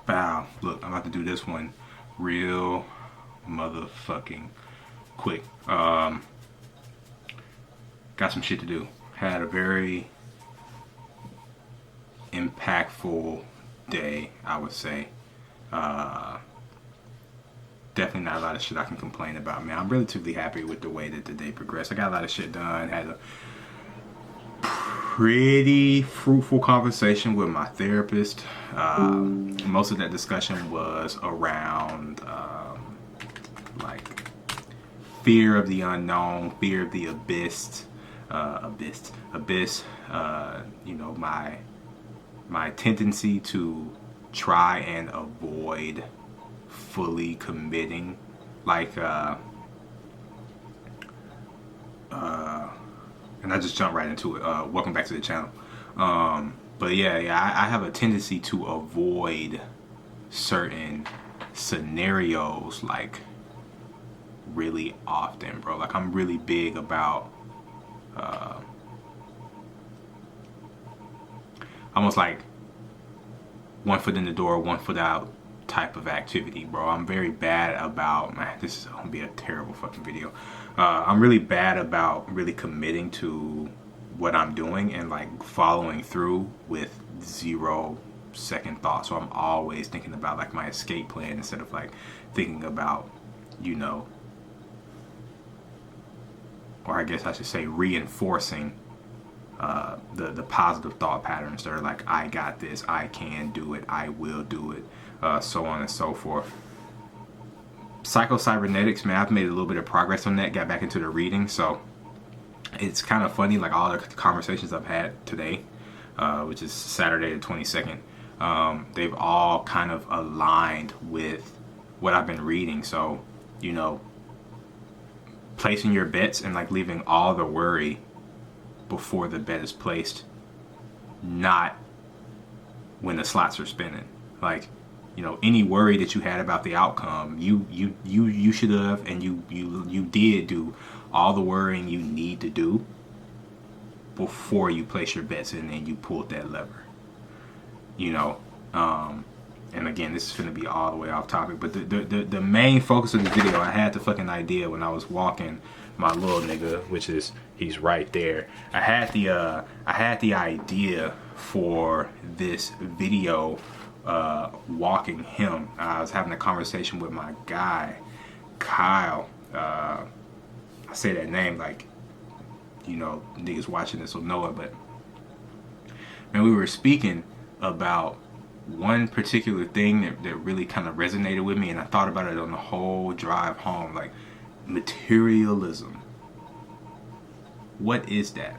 Bow. Look, I'm about to do this one real motherfucking quick. Got some shit to do. Had a very impactful day, I would say. Definitely not a lot of shit I can complain about, man. I'm relatively happy with the way that the day progressed. I got a lot of shit done. Had a pretty fruitful conversation with my therapist. Most of that discussion was around like fear of the unknown, fear of the abyss. You know, my tendency to try and avoid fully committing, like and I just jumped right into it. Welcome back to the channel. But yeah, I have a tendency to avoid certain scenarios like really often, bro. Like I'm really big about almost like one foot in the door, one foot out type of activity, bro. I'm very bad about, man, this is gonna be a terrible fucking video. I'm really bad about really committing to what I'm doing and like following through with 0 second thought. So I'm always thinking about like my escape plan instead of like thinking about, you know, or I guess I should say reinforcing the positive thought patterns that are like, I got this, I can do it, I will do it, so on and so forth. Psycho-cybernetics, man, I've made a little bit of progress on that, got back into the reading, so it's kind of funny, like all the conversations I've had today, which is Saturday the 22nd, they've all kind of aligned with what I've been reading. So, you know, placing your bets and like leaving all the worry before the bet is placed, not when the slots are spinning. Like, you know, any worry that you had about the outcome, you should have, and you did do all the worrying you need to do before you place your bets, and then you pulled that lever. You know, and again, this is going to be all the way off topic, but the main focus of the video, I had the fucking idea when I was walking my little nigga, which is, he's right there. I had the idea for this video walking him. I was having a conversation with my guy Kyle. I say that name like, you know, niggas watching this will know it, but man, we were speaking about one particular thing that really kind of resonated with me, and I thought about it on the whole drive home. Like, materialism, what is that?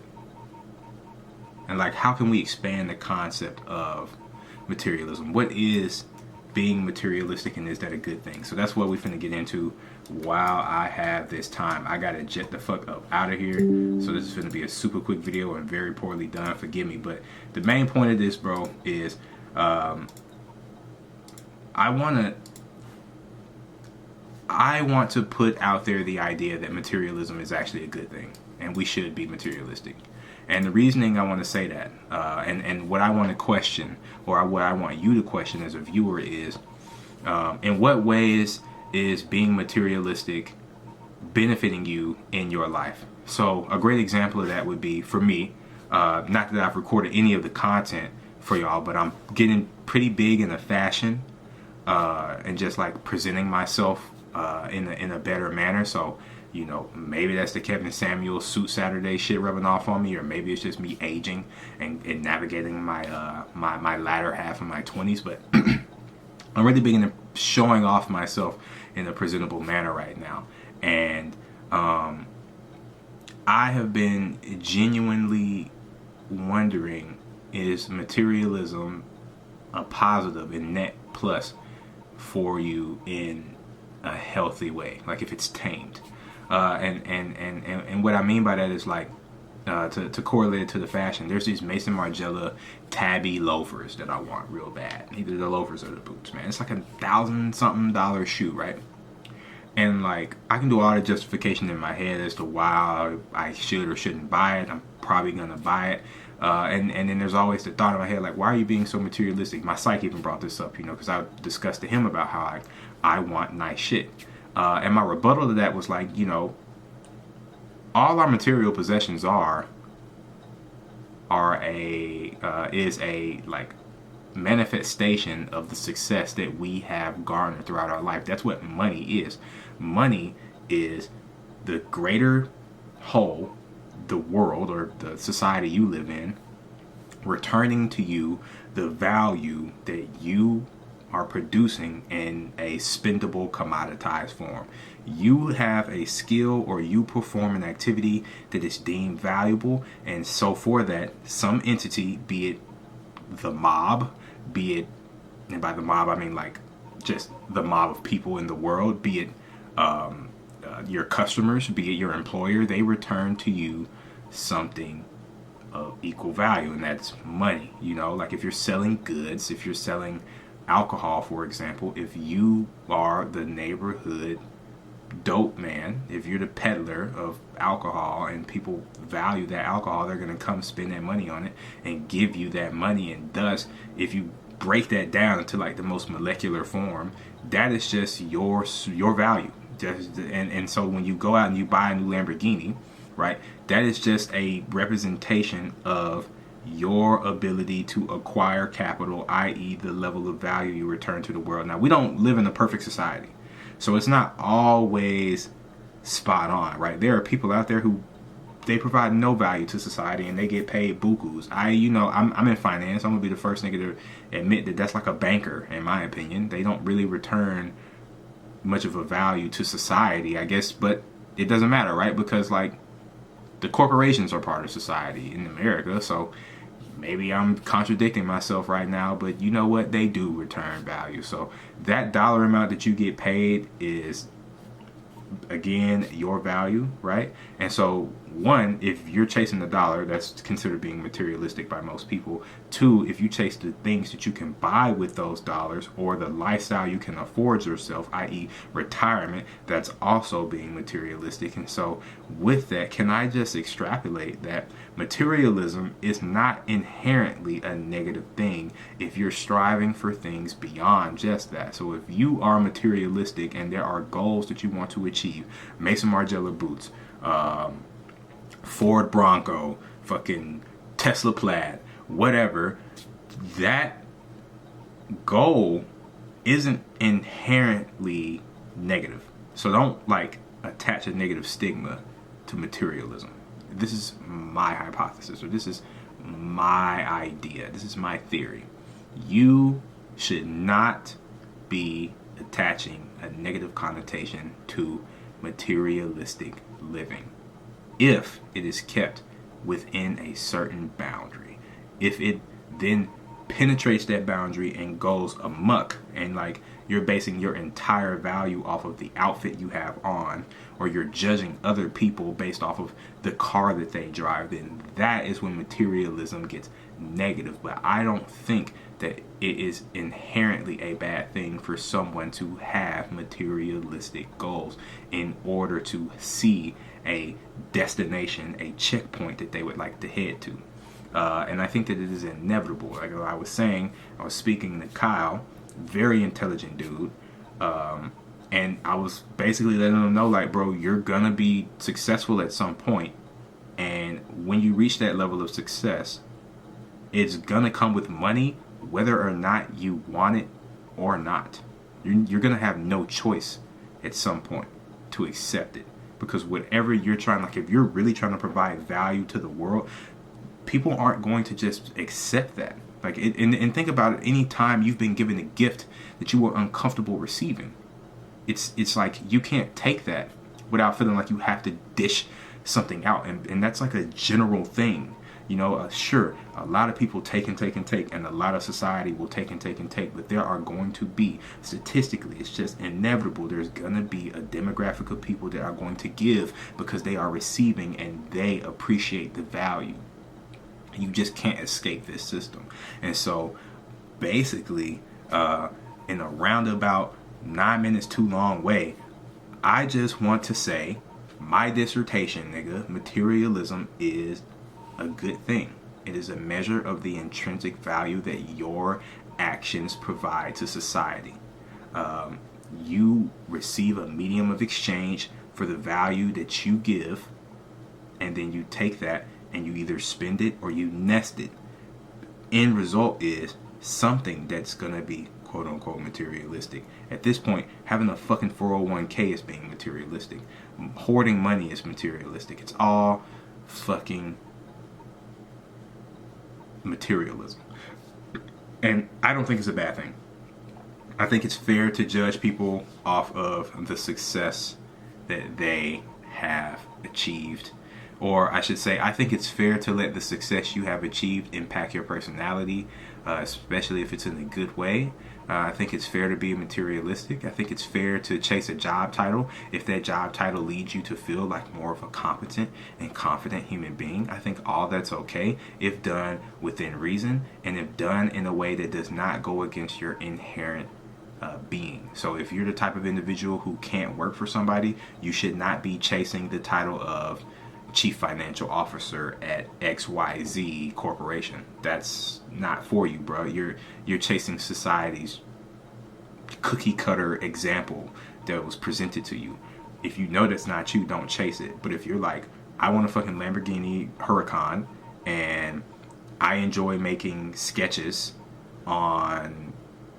And like, how can we expand the concept of materialism? What is being materialistic, and is that a good thing? So that's what we're finna get into while I have this time. I gotta jet the fuck up out of here, so this is gonna be a super quick video and very poorly done, forgive me. But the main point of this, bro, is I want to put out there the idea that materialism is actually a good thing, and we should be materialistic. And the reasoning I want to say that, and what I want to question, or what I want you to question as a viewer, is in what ways is being materialistic benefiting you in your life? So a great example of that would be, for me, not that I've recorded any of the content for y'all, but I'm getting pretty big in the fashion and just like presenting myself in a better manner. So, you know, maybe that's the Kevin Samuel Suit Saturday shit rubbing off on me, or maybe it's just me aging and navigating my my latter half of my 20s. But I'm really big into showing off myself in a presentable manner right now, and I have been genuinely wondering, is materialism a positive and net plus for you in a healthy way, like if it's tamed? And what I mean by that is like, to correlate it to the fashion, there's these Mason Margiela tabby loafers that I want real bad. Either the loafers or the boots, man. It's like $1,000-something shoe, right? And like, I can do all the justification in my head as to why I should or shouldn't buy it. I'm probably gonna buy it. And then there's always the thought in my head, like, why are you being so materialistic? My psyche even brought this up, because I discussed to him about how I want nice shit. And my rebuttal to that was like, all our material possessions is a like manifestation of the success that we have garnered throughout our life. That's what money is. Money is the greater whole, the world or the society you live in, returning to you the value that you are producing in a spendable, commoditized form. You have a skill or you perform an activity that is deemed valuable, and so for that, some entity, be it the mob, be it, and by the mob I mean like just the mob of people in the world, be it your customers, be it your employer, they return to you something of equal value, and that's money. Like if you're selling goods, if you're selling alcohol, for example, if you are the neighborhood dope man, if you're the peddler of alcohol and people value that alcohol, they're going to come spend that money on it and give you that money. And thus, if you break that down into like the most molecular form, that is just your value. And so when you go out and you buy a new Lamborghini, right, that is just a representation of your ability to acquire capital, i.e. the level of value you return to the world. Now, we don't live in a perfect society, so it's not always spot on, right? There are people out there who they provide no value to society and they get paid bukus. I'm in finance. I'm gonna be the first nigga to admit that that's like a banker, in my opinion. They don't really return much of a value to society, I guess, but it doesn't matter, right? Because like the corporations are part of society in America, so maybe I'm contradicting myself right now, but you know what? They do return value. So that dollar amount that you get paid is, again, your value, right? And so one, if you're chasing the dollar, that's considered being materialistic by most people. Two, if you chase the things that you can buy with those dollars or the lifestyle you can afford yourself, i.e. retirement, that's also being materialistic. And so with that, can I just extrapolate that materialism is not inherently a negative thing if you're striving for things beyond just that. So if you are materialistic and there are goals that you want to achieve, Mason Margiela boots, Ford Bronco, fucking Tesla Plaid, whatever, that goal isn't inherently negative. So don't like attach a negative stigma to materialism. This is my hypothesis, or this is my idea. This is my theory. You should not be attaching a negative connotation to materialistic living if it is kept within a certain boundary. If it then penetrates that boundary and goes amok, and like you're basing your entire value off of the outfit you have on, or you're judging other people based off of the car that they drive, then that is when materialism gets negative. But I don't think that it is inherently a bad thing for someone to have materialistic goals in order to see a destination, a checkpoint that they would like to head to. And I think that it is inevitable. Like I was saying, I was speaking to Kyle, very intelligent dude, and I was basically letting him know, like, bro, you're gonna be successful at some point, and when you reach that level of success, it's gonna come with money, whether or not you want it or not. You're gonna have no choice at some point to accept it, because whatever you're trying, like if you're really trying to provide value to the world, people aren't going to just accept that. Like, and think about it, any time you've been given a gift that you were uncomfortable receiving, it's like you can't take that without feeling like you have to dish something out. And that's like a general thing. Sure, a lot of people take and take and take, and a lot of society will take and take and take, but there are going to be, statistically, it's just inevitable, there's going to be a demographic of people that are going to give because they are receiving and they appreciate the value. You just can't escape this system. And so basically, in a roundabout 9 minutes too long way, I just want to say my dissertation, nigga, materialism is a good thing. It is a measure of the intrinsic value that your actions provide to society. You receive a medium of exchange for the value that you give, and then you take that and you either spend it or you nest it. End result is something that's going to be quote unquote materialistic. At this point, having a fucking 401k is being materialistic. Hoarding money is materialistic. It's all fucking materialism. And I don't think it's a bad thing. I think it's fair to judge people off of the success that they have achieved. Or I should say, I think it's fair to let the success you have achieved impact your personality, especially if it's in a good way. I think it's fair to be materialistic. I think it's fair to chase a job title if that job title leads you to feel like more of a competent and confident human being. I think all that's okay if done within reason and if done in a way that does not go against your inherent being. So if you're the type of individual who can't work for somebody, you should not be chasing the title of Chief Financial Officer at XYZ Corporation. That's not for you, bro. You're chasing society's cookie cutter example that was presented to you. If you know that's not you, don't chase it. But if you're like, I want a fucking Lamborghini Huracan and I enjoy making sketches on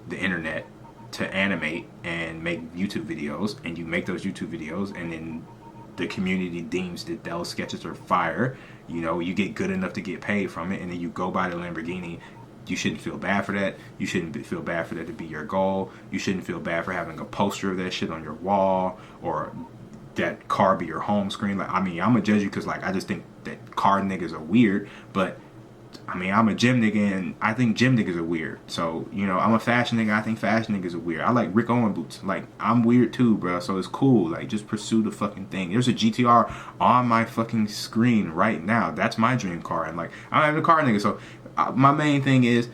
the internet to animate and make YouTube videos, and you make those YouTube videos and then the community deems that those sketches are fire, you know, you get good enough to get paid from it, and then you go buy the Lamborghini. You shouldn't feel bad for that. You shouldn't feel bad for that to be your goal. You shouldn't feel bad for having a poster of that shit on your wall or that car be your home screen. Like, I mean, I'm gonna judge you because, like, I just think that car niggas are weird, but I mean, I'm a gym nigga, and I think gym niggas are weird. So, you know, I'm a fashion nigga. I think fashion niggas are weird. I like Rick Owens boots. Like, I'm weird too, bro. So it's cool. Like, just pursue the fucking thing. There's a GTR on my fucking screen right now. That's my dream car. And, like, I'm a car nigga. So my main thing is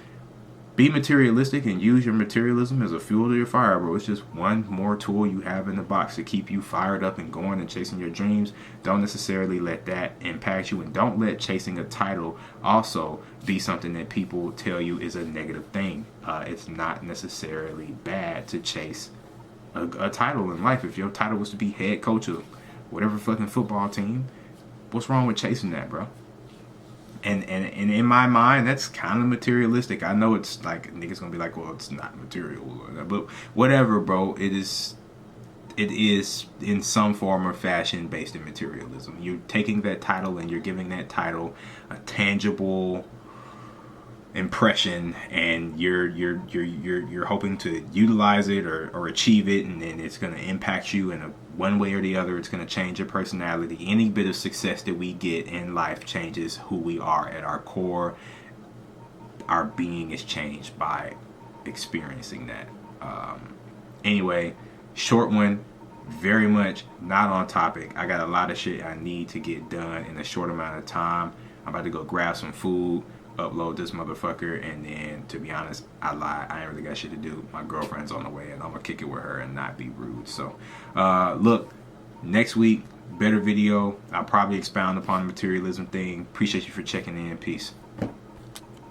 be materialistic and use your materialism as a fuel to your fire, bro. It's just one more tool you have in the box to keep you fired up and going and chasing your dreams. Don't necessarily let that impact you, and don't let chasing a title also be something that people tell you is a negative thing. It's not necessarily bad to chase a title in life. If your title was to be head coach of whatever fucking football team, what's wrong with chasing that, bro? And in my mind, that's kind of materialistic. I know it's like, niggas gonna be like, well, it's not material, but whatever, bro. It is in some form or fashion based in materialism. You're taking that title and you're giving that title a tangible impression, and you're hoping to utilize it or achieve it, and then it's going to impact you in a one way or the other. It's going to change your personality. Any bit of success that we get in life changes who we are at our core. Our being is changed by experiencing that. Anyway, short one, very much not on topic. I got a lot of shit I need to get done in a short amount of time. I'm about to go grab some food, upload this motherfucker, and then, to be honest, I lied. I ain't really got shit to do. My girlfriend's on the way, and I'm gonna kick it with her and not be rude. So, look, next week, better video. I'll probably expound upon the materialism thing. Appreciate you for checking in. Peace.